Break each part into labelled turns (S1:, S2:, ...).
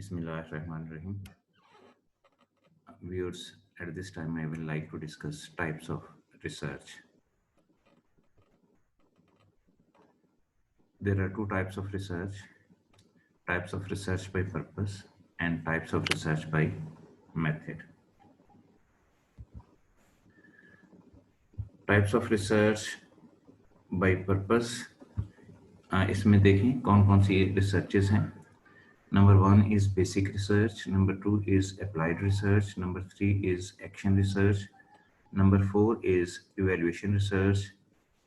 S1: Bismillahirrahmanirrahim. Viewers, at this time I will like to discuss types of research. There are two types of research by purpose and types of research by method. Types of research by purpose, इसमें देखें कौन कौन सी researches हैं. Number 1 is basic research, number 2 is applied research, number 3 is action research, number 4 is evaluation research,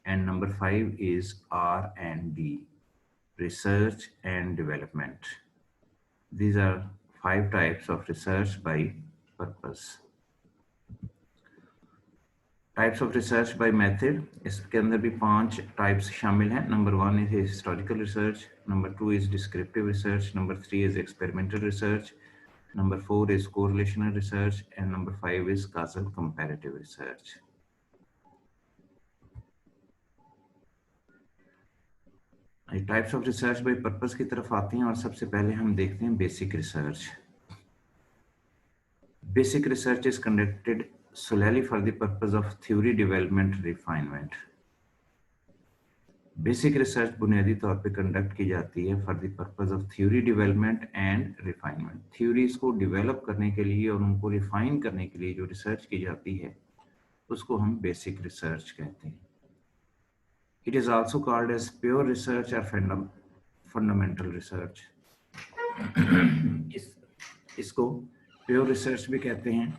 S1: and number 5 is R&D, research and development. These are 5 types of research by purpose. Types of research by method, इसके अंदर भी 5 types शामिल हैं. Number 1 is historical research, number 2 is descriptive research, number 3 is experimental research, number 4 is correlational research, and number 5 is causal comparative research. Types of research by purpose की तरफ आते हैं और सबसे पहले हम देखते हैं basic research. Basic research is conducted solely for the purpose of theory development refinement. Basic research बुनियादी तौर पे कंडक्ट की जाती है for the purpose of theory development and refinement. Theories को डेवलप करने के लिए और उनको रिफाइन करने के लिए जो रिसर्च की जाती है उसको हम बेसिक रिसर्च कहते हैं. It is also called as pure research or fundamental research. इसको pure research भी कहते हैं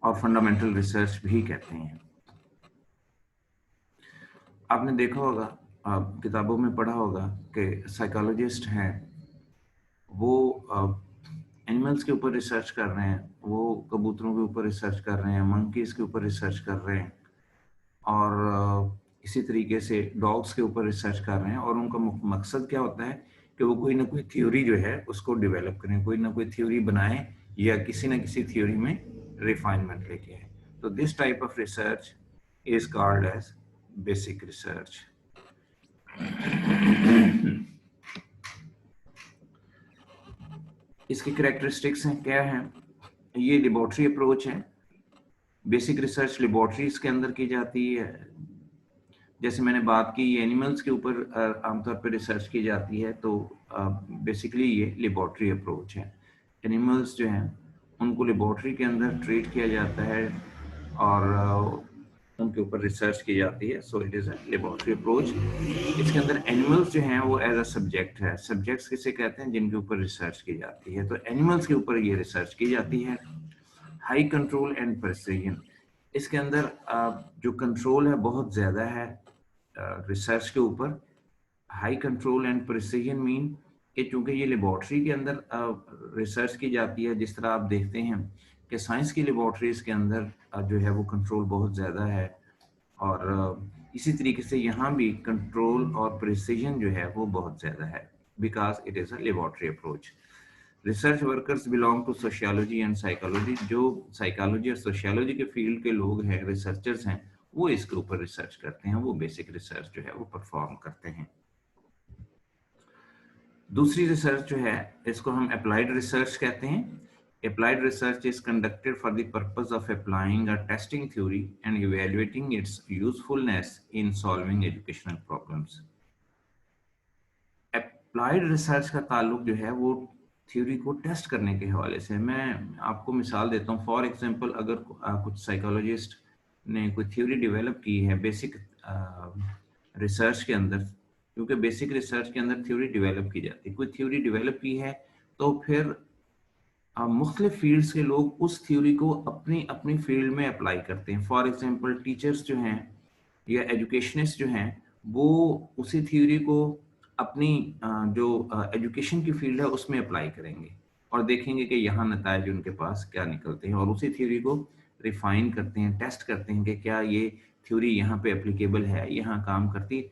S1: और फंडामेंटल रिसर्च भी कहते हैं. आपने देखा होगा, किताबों में पढ़ा होगा कि साइकोलॉजिस्ट हैं, वो एनिमल्स के ऊपर रिसर्च कर रहे हैं, वो कबूतरों के ऊपर रिसर्च कर रहे हैं, मंकीज के ऊपर रिसर्च कर रहे हैं और इसी तरीके से डॉग्स के ऊपर रिसर्च कर रहे हैं. और उनका मकसद क्या होता है कि वो कोई ना कोई थ्योरी जो है उसको डेवलप करें, कोई ना कोई थ्योरी बनाएं या किसी ना किसी थ्योरी में रिफाइनमेंट लेके आए. तो this type of research is called as basic research. इसकी कैरेक्टरिस्टिक्स हैं, क्या हैं? ये लेबोरेटरी अप्रोच है. बेसिक रिसर्च लेबोरेटरीज के अंदर की जाती है. जैसे मैंने बात की, ये एनिमल्स के ऊपर आमतौर पर रिसर्च की जाती है, तो बेसिकली ये लेबोरेटरी अप्रोच है. एनिमल्स जो हैं उनको लेबोरेटरी के अंदर ट्रीट किया जाता है और उनके ऊपर रिसर्च की जाती है. So it is a laboratory approach. इसके अंदर एनिमल्स जो हैं वो एज अ सब्जेक्ट है. सब्जेक्ट्स किसे कहते हैं? जिनके ऊपर रिसर्च की जाती है. तो एनिमल्स के ऊपर ये रिसर्च की जाती है. हाई कंट्रोल एंड प्रिसीजन, इसके अंदर जो कंट्रोल है बहुत ज़्यादा है रिसर्च के ऊपर. High control and precision mean कि चूंकि ये लेबोरेटरी के अंदर रिसर्च की जाती है, जिस तरह आप देखते हैं कि साइंस की लेबोरेटरीज के अंदर जो है वो कंट्रोल बहुत ज़्यादा है और इसी तरीके से यहाँ भी कंट्रोल और प्रिसीजन जो है वो बहुत ज़्यादा है, because it is a laboratory approach. Research workers belong to sociology and psychology. जो साइकोलॉजी और सोशियोलॉजी के फील्ड के लोग हैं, रिसर्चर्स हैं, वो इसके ऊपर रिसर्च करते हैं, वो बेसिक रिसर्च जो है वो परफॉर्म करते हैं. दूसरी रिसर्च जो है इसको हम अप्लाइड रिसर्च कहते हैं. Applied research is conducted for the purpose of applying a testing theory and evaluating it's usefulness in solving educational problems. Applied research का ताल्लुक जो है वो थ्योरी को टेस्ट करने के हवाले से. मैं आपको मिसाल देता हूँ. फॉर एग्जांपल, अगर कुछ साइकोलॉजिस्ट ने कोई थ्योरी डेवलप की है बेसिक रिसर्च के अंदर, क्योंकि बेसिक रिसर्च के अंदर थ्योरी डेवलप की जाती है. कोई थ्योरी डेवलप की है तो फिर मुख्तलिफ फील्ड्स के लोग उस थ्योरी को अपनी अपनी फील्ड में अप्लाई करते हैं. फॉर एग्जांपल, टीचर्स जो हैं या एजुकेशनिस्ट जो हैं वो उसी थ्योरी को अपनी जो एजुकेशन की फील्ड है उसमें अप्लाई करेंगे और देखेंगे कि यहाँ नताइज उनके पास क्या निकलते हैं और उसी थ्योरी को रिफाइन करते हैं, टेस्ट करते हैं कि क्या ये थ्योरी यहाँ पे एप्लीकेबल है, यहाँ काम करती है.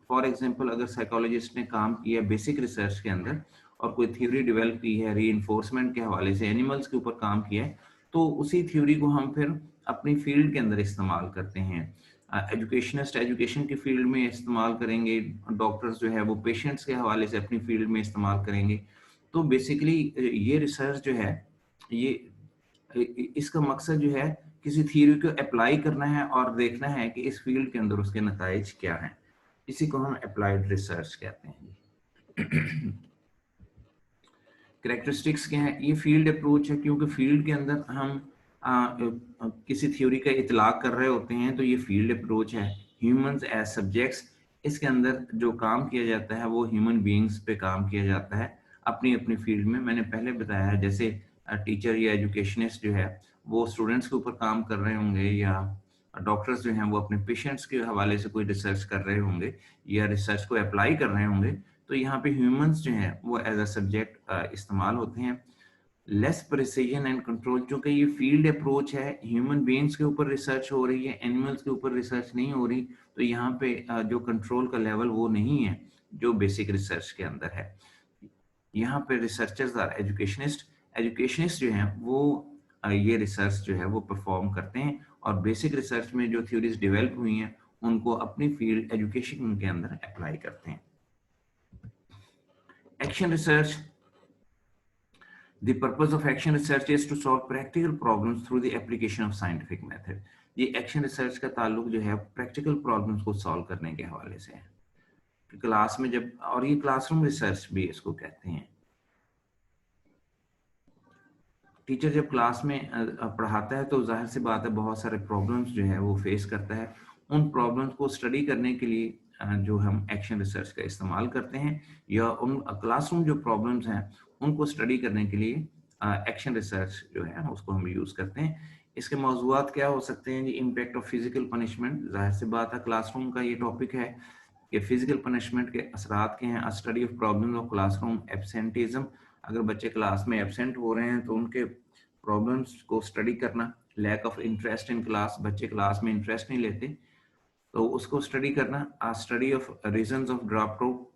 S1: फॉर एग्जांपल, अगर साइकोलॉजिस्ट ने काम किया बेसिक रिसर्च के अंदर और कोई थ्योरी डेवलप की है रीइंफोर्समेंट के हवाले से, एनिमल्स के ऊपर काम किया है, तो उसी थ्योरी को हम फिर अपनी फील्ड के अंदर इस्तेमाल करते हैं. एजुकेशनिस्ट एजुकेशन की फील्ड में इस्तेमाल करेंगे, डॉक्टर्स जो है वो पेशेंट्स के हवाले से अपनी फील्ड में इस्तेमाल करेंगे। तो बेसिकली ये रिसर्च जो है, ये इसका मकसद जो है किसी थ्योरी को अप्लाई करना है और देखना है कि इस फील्ड के अंदर उसके नताइज क्या हैं। इसी को हम अप्लाइड रिसर्च कहते हैं। कैरेक्टरिस्टिक्स क्या है? ये फील्ड अप्रोच है, क्योंकि फील्ड के अंदर हम किसी थ्योरी का इतलाक कर रहे होते हैं, तो ये फील्ड अप्रोच है। ह्यूमंस एज सब्जेक्ट्स, इसके अंदर जो काम किया जाता है वो ह्यूमन बीइंग्स पे काम किया जाता है अपनी अपनी फील्ड में। मैंने पहले बताया है, जैसे टीचर या एजुकेशनिस्ट जो है वो स्टूडेंट्स के ऊपर काम कर रहे होंगे, या डॉक्टर्स जो हैं वो अपने पेशेंट्स के हवाले से कोई रिसर्च कर रहे होंगे या रिसर्च को अप्लाई कर रहे होंगे। तो यहाँ पे ह्यूमंस जो हैं वो एज अ सब्जेक्ट इस्तेमाल होते हैं। लेस प्रिसीजन एंड कंट्रोल, चूंकि ये फील्ड अप्रोच है, ह्यूमन बीइंग्स के ऊपर रिसर्च हो रही है, एनिमल्स के ऊपर रिसर्च नहीं हो रही, तो यहाँ पे जो कंट्रोल का लेवल वो नहीं है जो बेसिक रिसर्च के अंदर है। यहाँ पे रिसर्चर्स आर एजुकेशनिस्ट, एजुकेशनिस्ट जो हैं वो ये रिसर्च जो है वो परफॉर्म करते हैं, और बेसिक रिसर्च में जो थ्योरीज डेवलप हुई हैं उनको अपनी फील्ड एजुकेशन के अंदर अप्लाई करते हैं। Action research. The purpose of action research is to solve practical problems through the application of scientific method. ये action research का ताल्लुक जो है practical problems को solve करने के हवाले से है। क्लास में जब, और ये क्लासरूम रिसर्च भी इसको कहते हैं। टीचर जब क्लास में पढ़ाता है तो जाहिर सी बात है बहुत सारे प्रॉब्लम्स जो है वो फेस करता है। उन प्रॉब्लम्स को स्टडी करने के लिए जो हम एक्शन रिसर्च का इस्तेमाल करते हैं, या उन क्लासरूम जो प्रॉब्लम्स हैं उनको स्टडी करने के लिए एक्शन रिसर्च जो है उसको हम यूज करते हैं। इसके मौजूआत क्या हो सकते हैं जी? इम्पैक्ट ऑफ फिजिकल पनिशमेंट, जाहिर सी बात है क्लासरूम का ये टॉपिक है कि फिजिकल पनिशमेंट के असरात क्या हैं। Study of problem of classroom absenteeism, अगर बच्चे क्लास में एब्सेंट हो रहे हैं तो उनके प्रॉब्लम्स को स्टडी करना। Lack of interest in class, बच्चे क्लास में इंटरेस्ट नहीं लेते तो उसको स्टडी करना। Study of reasons of drop out,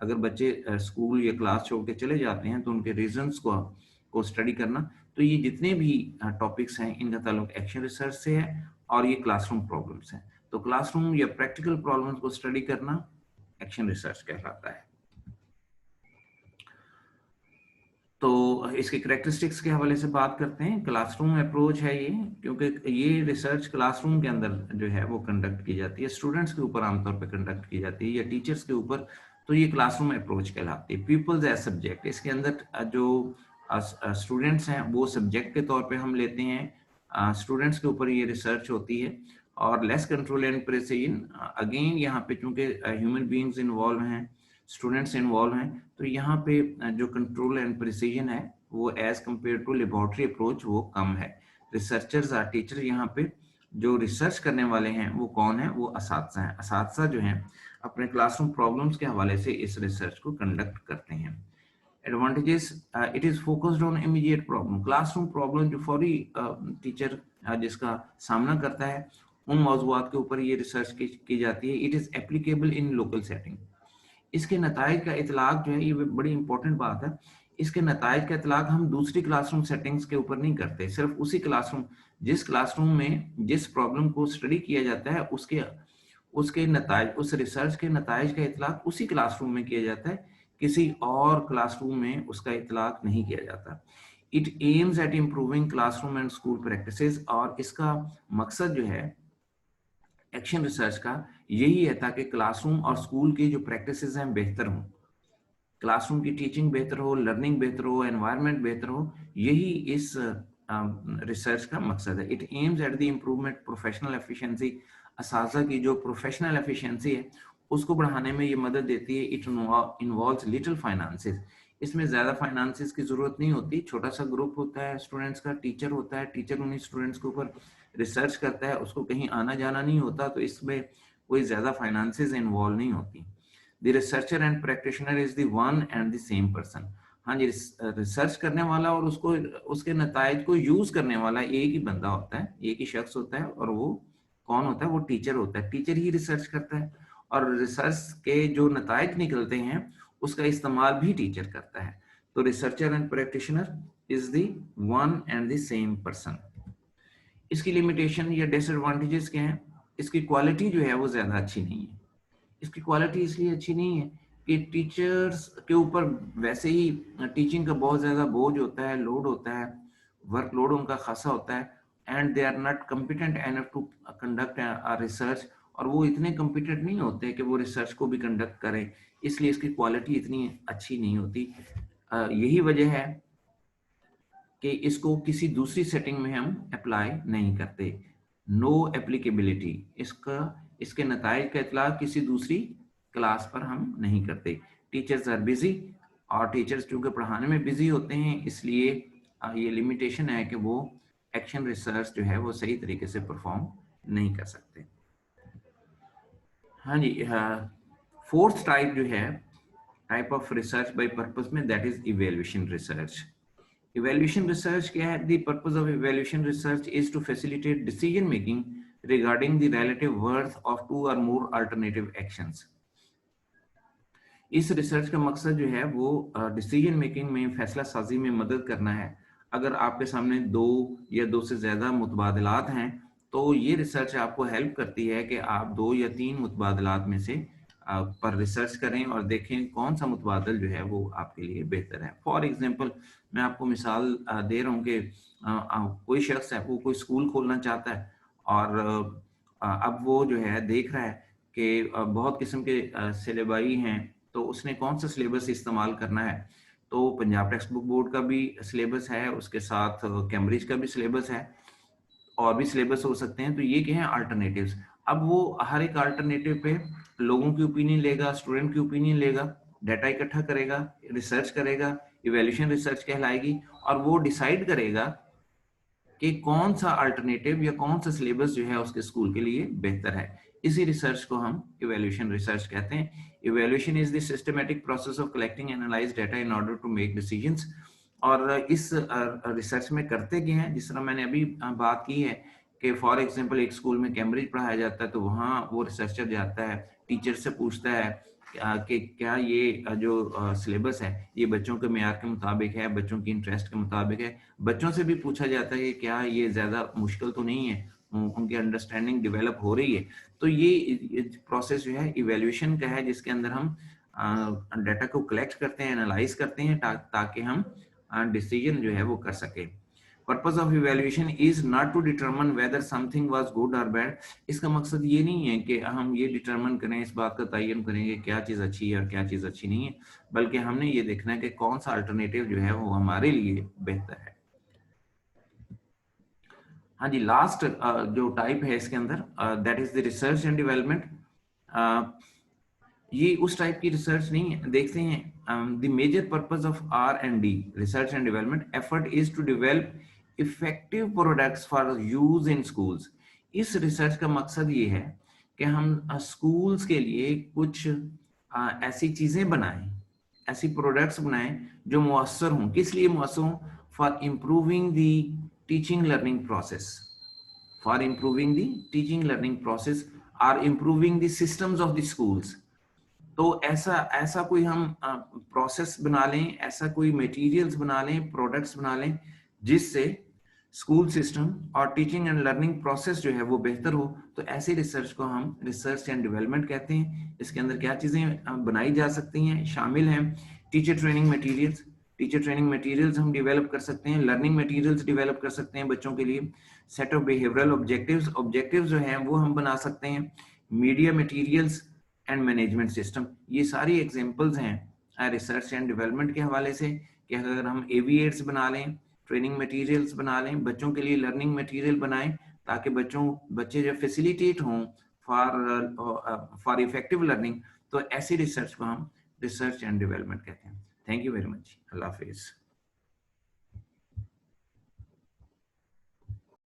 S1: अगर बच्चे स्कूल या क्लास छोड़ के चले जाते हैं तो उनके रीजंस को स्टडी करना। तो ये जितने भी टॉपिक्स हैं इनका ताल्लुक एक्शन रिसर्च से है, और ये क्लासरूम प्रॉब्लम्स हैं। तो क्लासरूम या प्रैक्टिकल प्रॉब्लम्स को स्टडी करना एक्शन रिसर्च कहलाता है। तो इसके कैरेक्टरिस्टिक्स के हवाले से बात करते हैं। क्लासरूम अप्रोच है ये, क्योंकि ये रिसर्च क्लासरूम के अंदर जो है वो कंडक्ट की जाती है, स्टूडेंट्स के ऊपर आमतौर पर कंडक्ट की जाती है या टीचर्स के ऊपर, तो ये क्लासरूम अप्रोच कहलाती है। पीपल्स एज सब्जेक्ट, इसके अंदर जो स्टूडेंट्स हैं वो सब्जेक्ट के तौर पे हम लेते हैं, स्टूडेंट्स के ऊपर ये रिसर्च होती है। और less control and precision, again यहाँ पे चूंकि ह्यूमन बीइंग्स इन्वॉल्व हैं, स्टूडेंट्स इन्वॉल्व हैं, तो यहाँ पे जो कंट्रोल एंड प्रिसीजन है वो as compare to laboratory approach वो कम है। रिसर्चर्स आर टीचर, यहाँ पे जो रिसर्च करने वाले हैं वो कौन है? वो असातिज़ा हैं। असातिज़ा जो हैं अपने क्लासरूम प्रॉब्लम्स के हवाले से इस रिसर्च को कंडक्ट करते हैं। Advantages, it is focused on immediate problem, classroom problem जो फौरी टीचर जिसका सामना करता है उन मौजूआत के ऊपर ये रिसर्च की जाती है। It is applicable in local setting, इसके नताइज का इतलाक जो है, ये बड़ी इंपॉर्टेंट बात है, इसके नताइज का इतलाक हम दूसरी क्लासरूम सेटिंग्स के ऊपर नहीं करते, सिर्फ उसी क्लासरूम, जिस क्लासरूम में जिस प्रॉब्लम को स्टडी किया जाता है उसके नताइज, उस रिसर्च के नताइज का इतलाक उसी क्लासरूम में किया जाता है, किसी और क्लासरूम में उसका इतलाक नहीं किया जाता। It aims eight improving classroom and school practices, और इसका मकसद जो है एक्शन रिसर्च का यही है ताकि क्लासरूम और स्कूल की जो प्रैक्टिसेस हैं बेहतर हों, क्लासरूम की टीचिंग बेहतर हो, लर्निंग बेहतर हो, एनवायरनमेंट बेहतर हो, यही इस रिसर्च का मकसद है। It aims at the improvement professional efficiency, असातिज़ा की जो प्रोफेशनल एफिशिएंसी है उसको बढ़ाने में ये मदद देती है। इट इन्वॉल्व्स लिटिल फाइनेंसेस, इसमें ज़्यादा फाइनेंसेस की ज़रूरत नहीं होती, छोटा सा ग्रुप होता है स्टूडेंट्स का, टीचर होता है, टीचर उन्हीं स्टूडेंट्स के ऊपर रिसर्च करता है, उसको कहीं आना जाना नहीं होता, तो इसमें कोई ज़्यादा फाइनेंसेस इन्वॉल्व नहीं होती। The researcher and practitioner is the one and the same person, हाँ जी, रिसर्च करने वाला और उसको उसके नताइज को यूज करने वाला एक ही बंदा होता है, एक ही शख्स होता है, और वो कौन होता है? वो टीचर होता है। टीचर ही रिसर्च करता है और रिसर्च के जो नताइज निकलते हैं उसका इस्तेमाल भी टीचर करता है। तो researcher and practitioner is the one and the same person. इसकी लिमिटेशन या डिसएडवांटेजेस क्या हैं? इसकी क्वालिटी जो है वो ज़्यादा अच्छी नहीं है। इसकी क्वालिटी इसलिए अच्छी नहीं है कि टीचर्स के ऊपर वैसे ही टीचिंग का बहुत ज़्यादा बोझ होता है, लोड होता है, वर्कलोड उनका खासा होता है, and they are not competent enough to conduct research, और वो इतने कॉम्पिटेंट नहीं होते कि वो रिसर्च को भी कंडक्ट करें, इसलिए इसकी क्वालिटी इतनी अच्छी नहीं होती। यही वजह है कि इसको किसी दूसरी सेटिंग में हम अप्लाई नहीं करते। नो एप्लीकेबिलिटी, इसके नताइज का इतला किसी दूसरी क्लास पर हम नहीं करते। टीचर्स आर बिजी, और टीचर्स चूंकि पढ़ाने में बिजी होते हैं, इसलिए ये लिमिटेशन है कि वो एक्शन रिसर्च जो है वो सही तरीके से परफॉर्म नहीं कर सकते। हाँ जी, फोर्थ टाइप जो है, type of research by purpose में, that is evaluation research. Evaluation research क्या है? The purpose of evaluation research is to facilitate decision making regarding the relative worth of two or more alternative actions. इस research का मकसद जो है वो decision making में, फैसला साजी में मदद करना है। अगर आपके सामने दो या दो से ज्यादा मुतबादलात हैं, तो ये रिसर्च आपको हेल्प करती है कि आप दो या तीन मुतबादलात में से पर रिसर्च करें और देखें कौन सा मुतबादल जो है वो आपके लिए बेहतर है। फॉर एग्जांपल, मैं आपको मिसाल दे रहा हूँ कि कोई शख्स है, वो कोई स्कूल खोलना चाहता है, और अब वो जो है देख रहा है कि बहुत किस्म के सिलेबई हैं, तो उसने कौन सा सिलेबस इस्तेमाल करना है। तो पंजाब टेक्स्ट बुक बोर्ड का भी सिलेबस है, उसके साथ कैम्ब्रिज का भी सिलेबस है, और भी सिलेबस हो सकते हैं। तो ये क्या है? अल्टरनेटिव्स। अब वो हर एक अल्टरनेटिव पे लोगों की ओपिनियन लेगा, स्टूडेंट की ओपिनियन लेगा, डाटा इकट्ठा करेगा, रिसर्च करेगा, इवैल्यूएशन रिसर्च कहलाएगी, और वो डिसाइड करेगा कि कौन सा अल्टरनेटिव या कौन सा सिलेबस जो है उसके स्कूल के लिए बेहतर है। इसी रिसर्च को हम इवैल्यूएशन रिसर्च कहते हैं। Evaluation is the systematic process of collecting analyse data in order to make decisions. और इस रिसर्च में करते क्या हैं, जिस तरह मैंने अभी बात की है कि फॉर एग्जांपल एक स्कूल में कैम्ब्रिज पढ़ाया जाता है, तो वहाँ वो रिसर्चर जाता है, टीचर से पूछता है कि क्या ये जो सिलेबस है ये बच्चों के मेयार के मुताबिक है, बच्चों की इंटरेस्ट के मुताबिक है। बच्चों से भी पूछा जाता है कि क्या ये ज़्यादा मुश्किल तो नहीं है, उनकी अंडरस्टैंडिंग डेवलप हो रही है। तो ये प्रोसेस जो है इवैल्यूएशन का है, जिसके अंदर हम डाटा को कलेक्ट करते हैं, एनालाइज करते हैं, ताकि हम डिसीजन जो है वो कर सके। Purpose of evaluation is not to determine whether something was good और बैड। इसका मकसद ये नहीं है कि हम ये डिटरमिन करें, इस बात का तयन करेंगे क्या चीज़ अच्छी है और क्या चीज़ अच्छी नहीं है, बल्कि हमने ये देखना है कि कौन सा अल्टरनेटिव जो है वो हमारे लिए बेहतर है। हाँ जी, लास्ट जो टाइप है इसके अंदर, that is the research and development. ये उस टाइप की रिसर्च नहीं है। देखते हैं, the major purpose of R&D, research and development effort, is to develop effective products for use in schools. इस रिसर्च का मकसद ये है कि हम स्कूल्स के लिए कुछ ऐसी चीजें बनाएं, ऐसी प्रोडक्ट्स बनाएं जो मुअस्सर हों। किस लिए मुअस्सर हों? For improving the teaching learning process, for improving the teaching learning process, or improving the systems of the schools. तो ऐसा ऐसा कोई हम प्रोसेस बना लें, ऐसा कोई मटेरियल्स बना लें, प्रोडक्ट्स बना लें, जिससे स्कूल सिस्टम और टीचिंग एंड लर्निंग प्रोसेस जो है वो बेहतर हो। तो ऐसी रिसर्च को हम रिसर्च एंड डेवलपमेंट कहते हैं। इसके अंदर क्या चीज़ें बनाई जा सकती हैं? शामिल हैं teacher training materials, teacher training materials हम डेवलप कर सकते हैं, लर्निंग मटेरियल्स डेवलप कर सकते हैं बच्चों के लिए, set of behavioural objectives, objectives जो हैं वो हम बना सकते हैं, media materials and management system. ये सारी एग्जांपल्स हैं रिसर्च एंड डेवलपमेंट के हवाले से, कि अगर हम एविएट्स बना लें, ट्रेनिंग मटेरियल्स बना लें, बच्चों के लिए लर्निंग मटेरियल बनाएं, ताकि बच्चे जो फैसिलिटेट हों फॉर इफेक्टिव लर्निंग, तो ऐसी रिसर्च को हम रिसर्च एंड डेवलपमेंट कहते हैं। Thank you very much. अल्लाह हाफिज़।